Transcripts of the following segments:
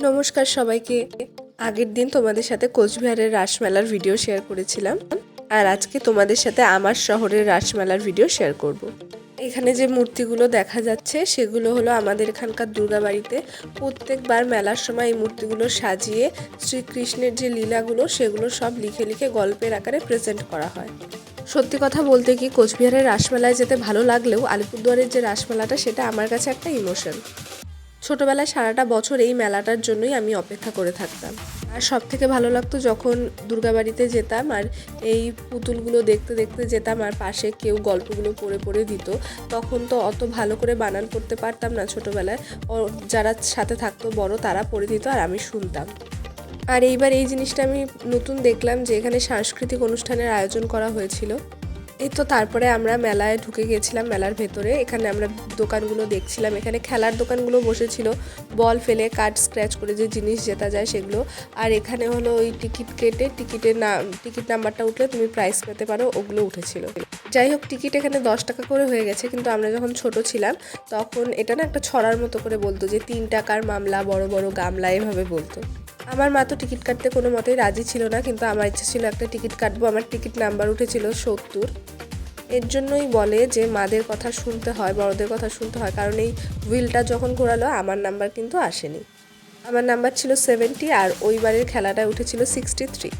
নমস্কার সবাইকে। আগের দিন তোমাদের সাথে কোচবিহারের রাসমেলার ভিডিও শেয়ার করেছিলাম, আর আজকে তোমাদের সাথে আমার শহরের রাসমেলার ভিডিও শেয়ার করব। এখানে যে মূর্তিগুলো দেখা যাচ্ছে সেগুলো হলো আমাদের এখানকার দুর্গাবাড়িতে প্রত্যেকবার মেলার সময় এই মূর্তিগুলো সাজিয়ে শ্রীকৃষ্ণের যে লীলাগুলো সেগুলো সব লিখে লিখে গল্পের আকারে প্রেজেন্ট করা হয়। সত্যি কথা বলতে কি, কোচবিহারের রাসমেলায় যেতে ভালো লাগলেও আলিপুরদুয়ারের যে রাসমেলাটা সেটা আমার কাছে একটা ইমোশন। ছোটোবেলায় সারাটা বছর এই মেলাটার জন্যই আমি অপেক্ষা করে থাকতাম। আর সব থেকে ভালো লাগতো যখন দুর্গাবাড়িতে যেতাম আর এই পুতুলগুলো দেখতে দেখতে যেতাম, আর পাশে কেউ গল্পগুলো পড়ে পড়ে দিত। তখন তো অত ভালো করে বানান করতে পারতাম না ছোটোবেলায়, যারা সাথে থাকতো বড় তারা পড়ে দিত আর আমি শুনতাম। আর এইবার এই জিনিসটা আমি নতুন দেখলাম যে এখানে সাংস্কৃতিক অনুষ্ঠানের আয়োজন করা হয়েছিল। এই তো তারপরে আমরা মেলায় ঢুকে গেছিলাম। মেলার ভেতরে এখানে আমরা দোকানগুলো দেখছিলাম। এখানে খেলার দোকানগুলো বসেছিল, বল ফেলে কার্ড স্ক্র্যাচ করে যে জিনিস জেতা যায় সেগুলো। আর এখানে হলো ওই টিকিট কেটে টিকিট নাম্বারটা উঠলে তুমি প্রাইজ পেতে পারো, ওগুলো উঠেছিল। যাই হোক, টিকিট এখানে 10 টাকা করে হয়ে গেছে, কিন্তু আমরা যখন ছোট ছিলাম তখন এটা না একটা ছড়ার মতো করে বলতো যে 3 টাকার মামলা, বড় বড় গামলা, এভাবে বলতো। আমার মা তো টিকিট কাটতে কোনো মতেই রাজি ছিল না, কিন্তু আমার ইচ্ছা ছিল একটা টিকিট কাটবো। আমার টিকিট নাম্বার উঠেছিল 70। এর জন্যই বলে যে মাদের কথা শুনতে হয়, বড়দের কথা শুনতে হয়, কারণ এই হুইলটা যখন ঘোরালো আমার নাম্বার কিন্তু আসেনি। আমার নাম্বার ছিল 70 আর ওইবারের খেলাটায় উঠেছিল 63।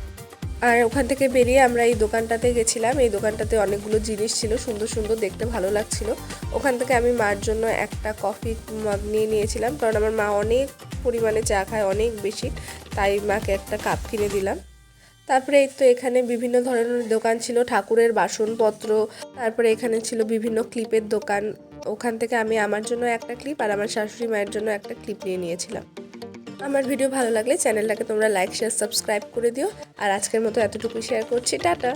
আর ওখান থেকে বেরিয়ে আমরা এই দোকানটাতে গেছিলাম। এই দোকানটাতে অনেকগুলো জিনিস ছিল, সুন্দর সুন্দর, দেখতে ভালো লাগছিল। ওখান থেকে আমি মার জন্য একটা কফি মগ নিয়ে নিয়েছিলাম, কারণ আমার মা অনেক পরিমাণে চা খায়, অনেক বেশি, তাই মাকে একটা কাপ কিনে দিলাম। তারপরে এই তো এখানে বিভিন্ন ধরনের দোকান ছিল, ঠাকুরের বাসনপত্র, তারপরে এখানে ছিল বিভিন্ন ক্লিপের দোকান। ওখান থেকে আমি আমার জন্য একটা ক্লিপ আর আমার শাশুড়ি মায়ের জন্য একটা ক্লিপ নিয়ে নিয়েছিলাম। আমার ভিডিও ভালো লাগলে চ্যানেলটাকে তোমরা লাইক, শেয়ার, সাবস্ক্রাইব করে দিও। আর আজকের মতো এতটুকু শেয়ার করছি, টাটা।